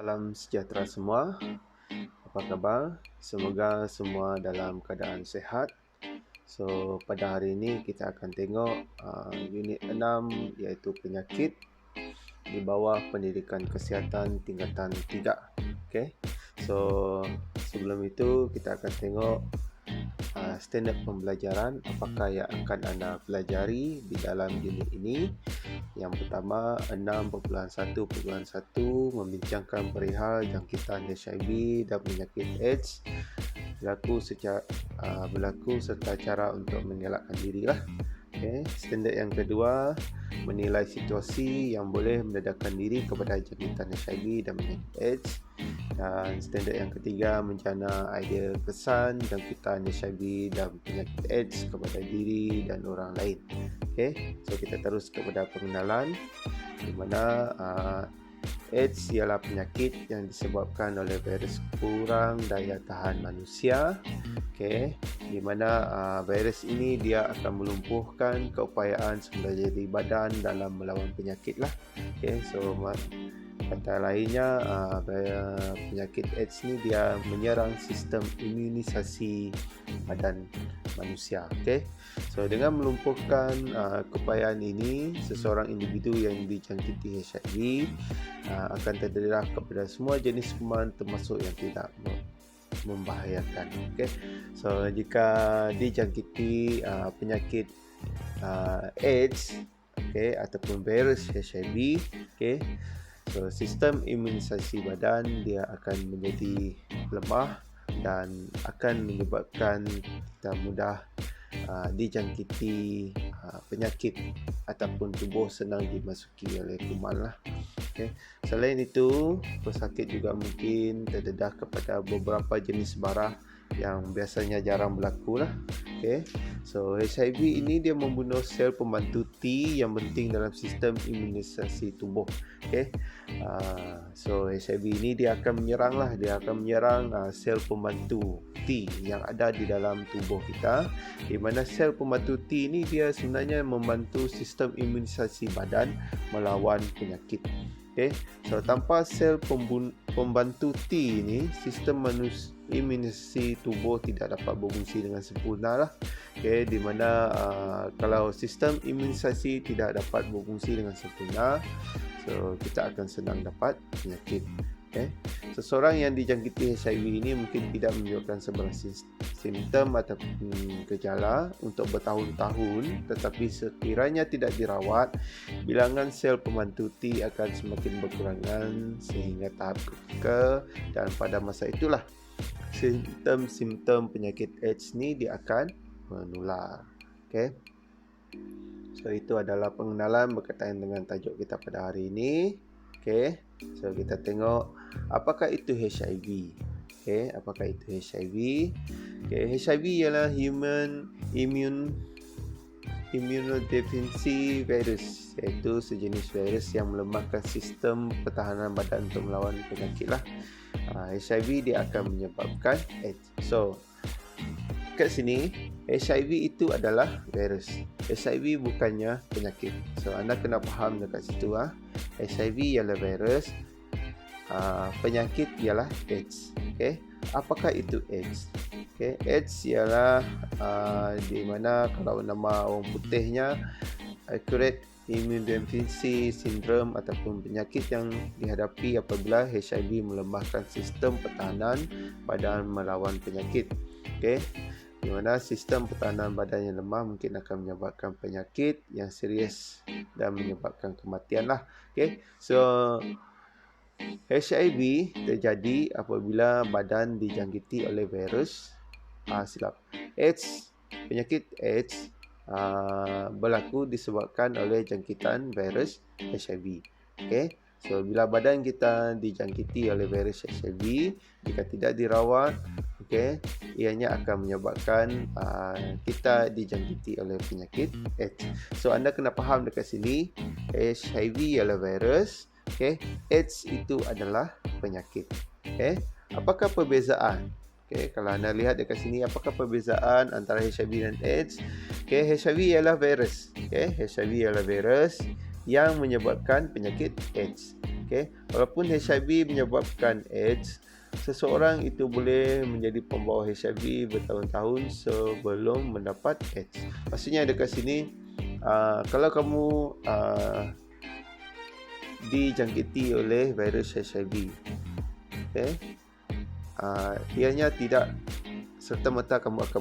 Salam sejahtera semua. Apa khabar? Semoga semua dalam keadaan sehat. So, pada hari ini kita akan tengok unit 6 iaitu penyakit di bawah pendidikan kesihatan tingkatan 3. Okay. So, sebelum itu kita akan tengok standard pembelajaran apakah yang akan anda pelajari di dalam unit ini. Yang pertama 6.1.1 membincangkan perihal jangkitan HIV dan penyakit AIDS berlaku serta cara untuk mengelakkan diri lah. Okay. Standard yang kedua menilai situasi yang boleh mendedahkan diri kepada jangkitan HIV dan penyakit AIDS. Dan standard yang ketiga menjana idea kesan jangkitan HIV dan penyakit AIDS kepada diri dan orang lain. Okay. So kita terus kepada pengenalan, di mana AIDS ialah penyakit yang disebabkan oleh virus kurang daya tahan manusia. Okay. Di mana virus ini dia akan melumpuhkan keupayaan sumber daya badan dalam melawan penyakit lah. Okay. So kata lainnya, penyakit AIDS ni dia menyerang sistem imunisasi badan manusia. Okay. So dengan melumpuhkan keupayaan ini, seseorang individu yang dijangkiti HIV akan terdedah kepada semua jenis kuman termasuk yang tidak membahayakan. Okay. So jika dijangkiti penyakit AIDS, okay, ataupun virus HIV, okay, so sistem imunisasi badan dia akan menjadi lemah dan akan menyebabkan kita mudah dijangkiti penyakit ataupun tubuh senang dimasuki oleh kuman lah. Okay. Selain itu, pesakit juga mungkin terdedah kepada beberapa jenis barah yang biasanya jarang berlaku lah. Okay. So HIV ini dia membunuh sel pembantu T yang penting dalam sistem imunisasi tubuh. Okay. So HIV ini dia akan menyerang sel pembantu T yang ada di dalam tubuh kita, di mana sel pembantu T ini dia sebenarnya membantu sistem imunisasi badan melawan penyakit. Okay. So tanpa sel pembantu T ini, sistem imunisasi tubuh tidak dapat berfungsi dengan sempurna lah. Okay. Di mana kalau sistem imunisasi tidak dapat berfungsi dengan sempurna, so kita akan senang dapat penyakit. Okay. Seseorang yang dijangkiti HIV ini mungkin tidak menunjukkan sebarang simptom ataupun gejala untuk bertahun-tahun, tetapi sekiranya tidak dirawat, bilangan sel pembantu T akan semakin berkurangan sehingga tahap ketika, dan pada masa itulah simptom-simptom penyakit AIDS ni dia akan menular. Okay. So itu adalah pengenalan berkaitan dengan tajuk kita pada hari ini. Okay. So kita tengok apakah itu HIV. Okay. Apakah itu HIV? Okay. HIV ialah Human Immunodeficiency Virus, iaitu sejenis virus yang melemahkan sistem pertahanan badan untuk melawan penyakit lah. HIV dia akan menyebabkan AIDS. So kat sini HIV itu adalah virus. HIV bukannya penyakit. So anda kena faham dekat situ HIV ialah virus, penyakit ialah AIDS. Okay. Apakah itu AIDS? Okay. AIDS ialah di mana kalau nama orang putihnya acute immunodeficiency syndrome, ataupun penyakit yang dihadapi apabila HIV melemahkan sistem pertahanan badan melawan penyakit. Okay. Di mana sistem pertahanan badan yang lemah mungkin akan menyebabkan penyakit yang serius dan menyebabkan kematian lah. Okay. So HIV terjadi apabila badan dijangkiti oleh virus AIDS. Penyakit AIDS berlaku disebabkan oleh jangkitan virus HIV. Okay. So bila badan kita dijangkiti oleh virus HIV, jika tidak dirawat, okay, ianya akan menyebabkan kita dijangkiti oleh penyakit AIDS. So anda kena faham dekat sini, HIV ialah virus, okay, AIDS itu adalah penyakit. Okay. Apakah perbezaan? Okay, kalau anda lihat dekat sini, apakah perbezaan antara HIV dan AIDS? Okay, HIV ialah virus. Okay, HIV ialah virus yang menyebabkan penyakit AIDS. Okay? Walaupun HIV menyebabkan AIDS, seseorang itu boleh menjadi pembawa HIV bertahun-tahun sebelum mendapat AIDS. Maksudnya dekat sini, kalau kamu dijangkiti oleh virus HIV, okay, ianya tidak serta-merta kamu akan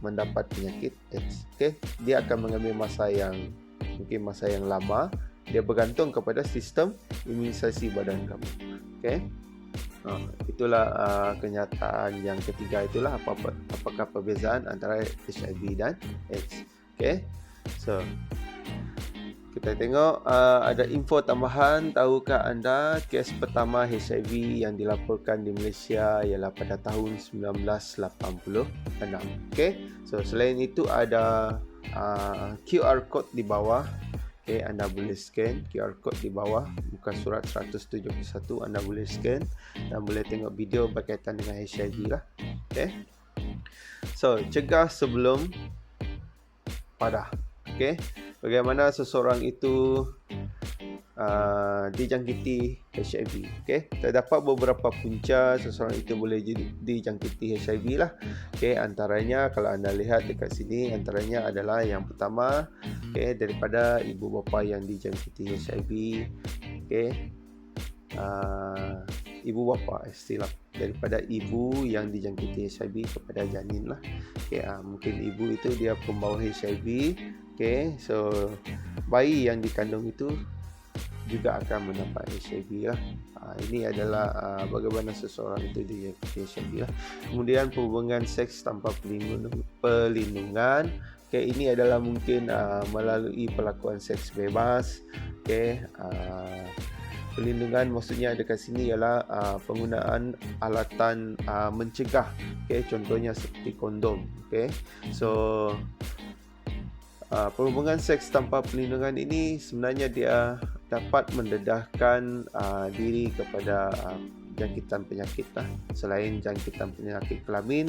mendapat penyakit AIDS. Okay? Dia akan mengambil masa yang mungkin masa yang lama. Dia bergantung kepada sistem imunisasi badan kamu. Okay? Itulah kenyataan yang ketiga. Itulah apakah perbezaan antara HIV dan AIDS. Okay? So, kita tengok ada info tambahan. Tahukah anda kes pertama HIV yang dilaporkan di Malaysia ialah pada tahun 1986. Okay? So, selain itu ada QR code di bawah. Okay, anda boleh scan QR code di bawah muka surat 171. Anda boleh scan dan boleh tengok video berkaitan dengan HIV lah. Okay? So, cegah sebelum padah. Okay? Bagaimana seseorang itu dijangkiti HIV. Okay? Terdapat beberapa punca seseorang itu boleh dijangkiti HIV lah. Okay? Antaranya, kalau anda lihat dekat sini, antaranya adalah yang pertama, okay, daripada ibu bapa yang dijangkiti HIV. Okay? Ibu bapa, istilah daripada ibu yang dijangkiti HIV kepada janin lah. Okay? Mungkin ibu itu dia pembawa HIV. Okay? So, bayi yang dikandung itu juga akan mendapat HIV lah. Ini adalah bagaimana seseorang itu dijangkiti HIV lah. Kemudian perhubungan seks tanpa perlindungan. Okay, ini adalah mungkin melalui pelakuan seks bebas. Okay, perlindungan maksudnya dekat sini ialah penggunaan alatan mencegah. Okay, contohnya seperti kondom. Okay, so perhubungan seks tanpa perlindungan ini sebenarnya dia dapat mendedahkan diri kepada jangkitan penyakit lah. Selain jangkitan penyakit kelamin,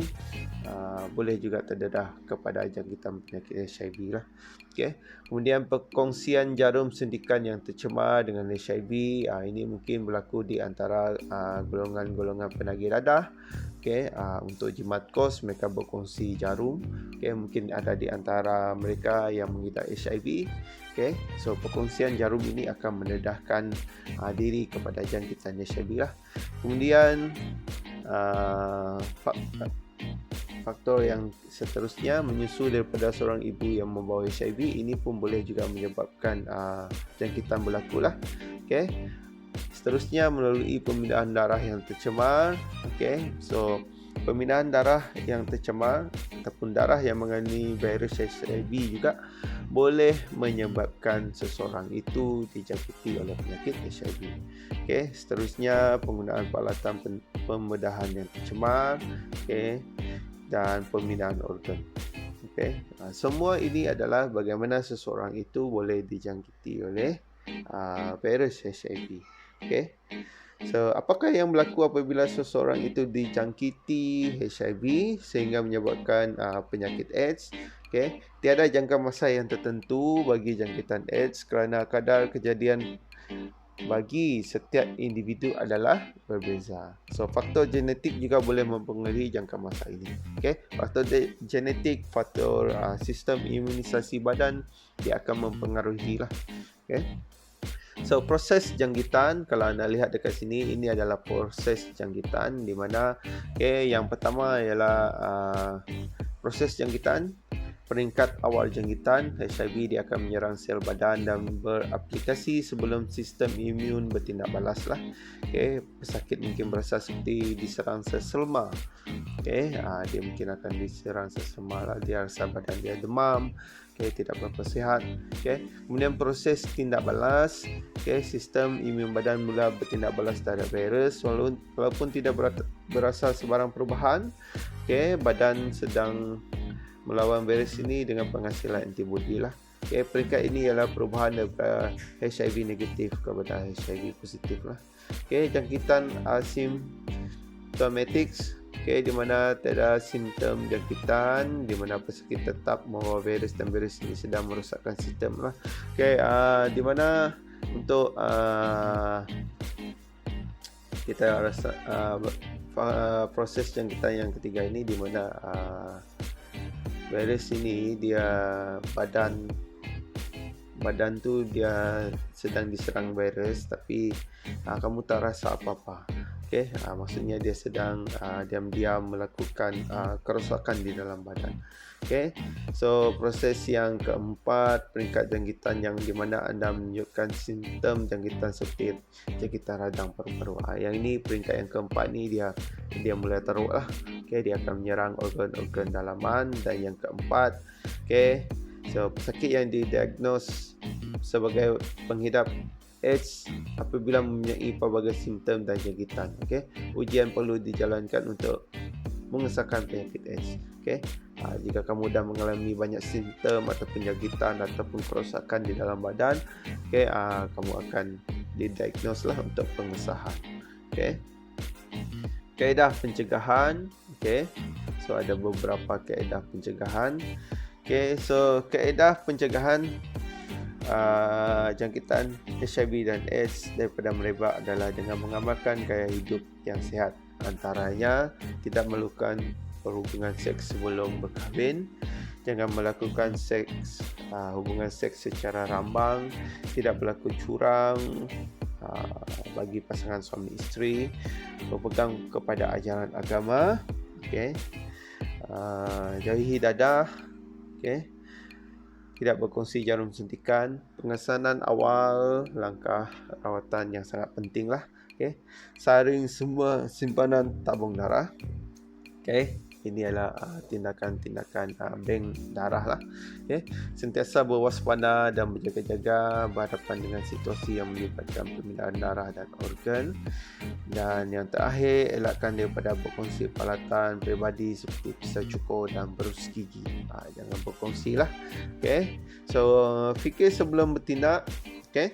boleh juga terdedah kepada jangkitan penyakit HIV lah. Okay. Kemudian perkongsian jarum suntikan yang tercemar dengan HIV, ini mungkin berlaku di antara golongan-golongan penagih dadah. Okay, untuk jimat kos mereka berkongsi jarum. Okay, mungkin ada di antara mereka yang mengidap HIV. Okay, so perkongsian jarum ini akan mendedahkan diri kepada jangkitan HIV lah. Kemudian faktor yang seterusnya, menyusu daripada seorang ibu yang membawa HIV, ini pun boleh juga menyebabkan jangkitan berlaku lah. Okay. Seterusnya melalui pemindahan darah yang tercemar. Okay, so pemindahan darah yang tercemar ataupun darah yang mengandungi virus HIV juga boleh menyebabkan seseorang itu dijangkiti oleh penyakit HIV. Okay, seterusnya penggunaan peralatan pembedahan yang tercemar, okay, dan pemindahan organ. Okay, semua ini adalah bagaimana seseorang itu boleh dijangkiti oleh virus HIV. Okay. So, apakah yang berlaku apabila seseorang itu dijangkiti HIV sehingga menyebabkan penyakit AIDS? Okay. Tiada jangka masa yang tertentu bagi jangkitan AIDS kerana kadar kejadian bagi setiap individu adalah berbeza. So, faktor genetik juga boleh mempengaruhi jangka masa ini. Okay. Faktor genetik, faktor sistem imunisasi badan, dia akan mempengaruhi lah. Okay. So, proses jangkitan, kalau anda lihat dekat sini, ini adalah proses jangkitan di mana yang pertama ialah proses jangkitan. Peringkat awal jangkitan HIV, dia akan menyerang sel badan dan beraplikasi sebelum sistem imun bertindak balas lah. Pesakit mungkin berasa seperti diserang seselma. Dia mungkin akan diserang seselma lah. Dia rasa badan dia demam. Tidak berapa sihat. Kemudian proses tindak balas. Sistem imun badan mula bertindak balas terhadap virus walaupun tidak berasa sebarang perubahan. Badan sedang melawan virus ini dengan penghasilan antibodi lah. Peringkat ini ialah perubahan daripada HIV negatif kepada HIV positif lah. Jangkitan asymptomatic, di mana tiada simptom jangkitan, di mana pesakit tetap membawa virus dan virus ini sedang merosakkan sistem lah. Di mana untuk kita rasa proses jangkitan yang ketiga ini, di mana virus ini dia badan tu dia sedang diserang virus, tapi kamu tak rasa apa-apa. Okey, maksudnya dia sedang diam-diam melakukan kerosakan di dalam badan. Okey, so proses yang keempat, peringkat jangkitan yang di mana anda menunjukkan simptom jangkitan seperti jangkitan radang paru-paru. Yang ini peringkat yang keempat ni dia mulai teruk lah. Okey, dia akan menyerang organ-organ dalaman. Dan yang keempat, okey, so pesakit yang didiagnos sebagai pengidap AIDS apabila mempunyai pelbagai simptom dan jangkitan. Okey, ujian perlu dijalankan untuk mengesahkan penyakit AIDS. Okey, jika kamu dah mengalami banyak simptom ataupun jangkitan ataupun kerosakan di dalam badan, okey, kamu akan didiagnos lah untuk pengesahan. Okey, kaedah pencegahan. Okey, so ada beberapa kaedah pencegahan. Okey, so kaedah pencegahan jangkitan HIV dan AIDS daripada merebak adalah dengan mengamalkan gaya hidup yang sihat. Antaranya, tidak melakukan hubungan seks sebelum berkahwin, jangan melakukan hubungan seks secara rambang, tidak berlaku curang bagi pasangan suami isteri, berpegang kepada ajaran agama, okey, jauhi dadah, okey, tidak berkongsi jarum suntikan, pengesanan awal langkah rawatan yang sangat penting lah. Okay. Saring semua simpanan tabung darah. Okay. Ini adalah tindakan-tindakan bank darah lah. Okay. Sentiasa berwaspada dan berjaga-jaga berhadapan dengan situasi yang melibatkan pemindahan darah dan organ. Dan yang terakhir, elakkan daripada berkongsi peralatan peribadi seperti pisau cukur dan berus gigi. Jangan berkongsi lah. Okay. So, fikir sebelum bertindak. Okay.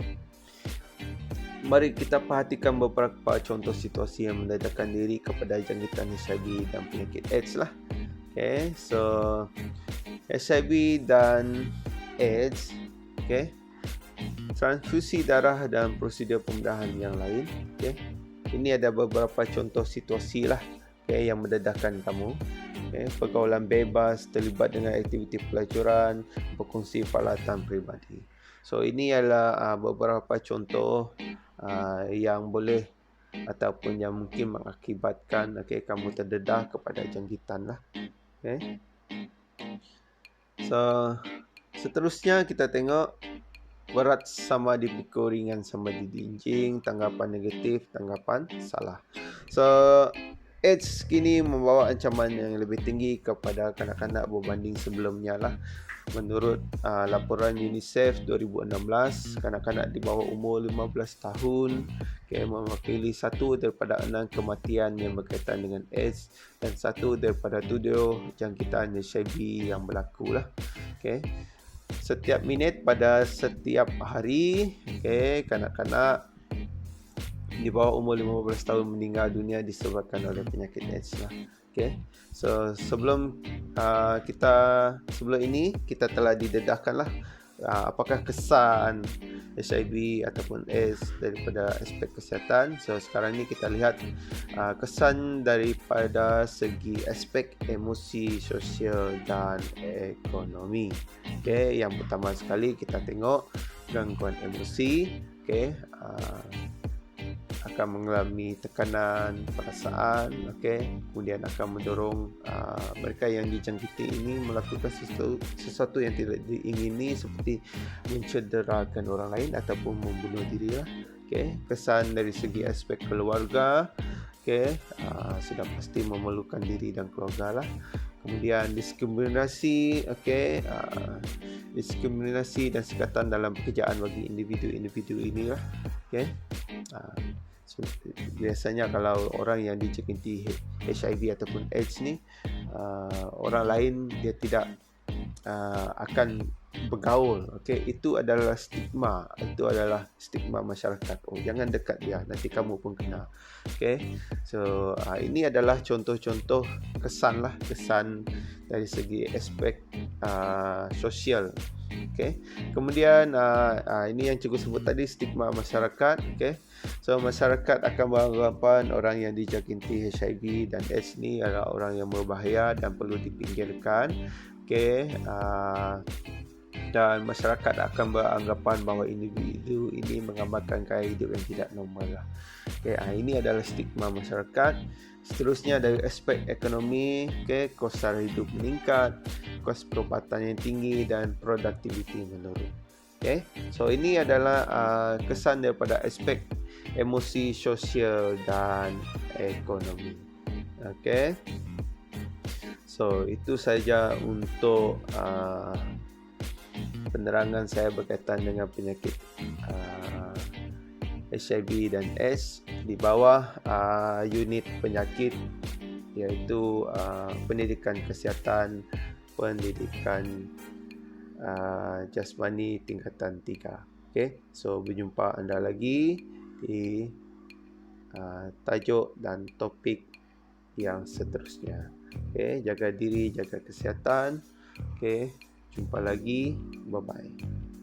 Mari kita perhatikan beberapa contoh situasi yang mendedahkan diri kepada jangkitan HIV dan penyakit AIDS lah. Okay, so HIV dan AIDS, okay, transfusi darah dan prosedur pembedahan yang lain. Okay, ini ada beberapa contoh situasi lah, okay, yang mendedahkan kamu. Okay, pergaulan bebas, terlibat dengan aktiviti pelacuran, berkongsi peralatan peribadi. So ini adalah beberapa contoh yang boleh ataupun yang mungkin mengakibatkan kamu terdedah kepada jangkitan lah. Okay. So seterusnya kita tengok berat sama dipikul, ringan sama didinjing, tanggapan negatif, tanggapan salah. So AIDS kini membawa ancaman yang lebih tinggi kepada kanak-kanak berbanding sebelumnya lah. Menurut laporan UNICEF 2016, kanak-kanak di bawah umur 15 tahun mewakili 1 daripada 6 kematian yang berkaitan dengan AIDS dan 1 daripada 7 jangkitan HIV yang berlaku lah. Okay. Setiap minit pada setiap hari, kanak-kanak di bawah umur 15 tahun meninggal dunia disebabkan oleh penyakit AIDS lah. Okay. So sebelum ini kita telah didedahkan lah apakah kesan HIV ataupun AIDS daripada aspek kesihatan. So sekarang ni kita lihat kesan daripada segi aspek emosi, sosial dan ekonomi. Okay. Yang pertama sekali kita tengok gangguan emosi. Okay. Akan mengalami tekanan perasaan, kemudian akan mendorong mereka yang dijangkiti ini melakukan sesuatu yang tidak diingini seperti mencederakan orang lain ataupun membunuh diri lah. Kesan dari segi aspek keluarga, sudah pasti memerlukan diri dan keluarga lah. Kemudian diskriminasi, diskriminasi dan sekatan dalam pekerjaan bagi individu-individu ini lah. So, biasanya kalau orang yang dijangkiti HIV ataupun AIDS ni, orang lain dia tidak akan bergaul. Okey, itu adalah stigma. Itu adalah stigma masyarakat. Oh, jangan dekat dia, nanti kamu pun kena. Okey. So, ini adalah contoh-contoh kesan dari segi aspek sosial. Okey. Kemudian ini yang cikgu sebut tadi, stigma masyarakat. Okey. So, masyarakat akan beranggapan orang yang dijangkiti HIV dan AIDS ni adalah orang yang berbahaya dan perlu dipinggirkan. Okey. Dan masyarakat akan beranggapan bahawa individu ini mengamalkan gaya hidup yang tidak normal lah. Okay, ini adalah stigma masyarakat. Seterusnya dari aspek ekonomi, kos sara hidup meningkat, kos perubatan yang tinggi dan produktiviti menurun. Okay, so ini adalah kesan daripada aspek emosi, sosial dan ekonomi. Okay, so itu saja untuk penerangan saya berkaitan dengan penyakit HIV dan AIDS. Di bawah unit penyakit iaitu pendidikan kesihatan, pendidikan jasmani tingkatan 3. Okay, so berjumpa anda lagi di tajuk dan topik yang seterusnya. Okay, jaga diri, jaga kesihatan. Okay, jumpa lagi. Bye-bye.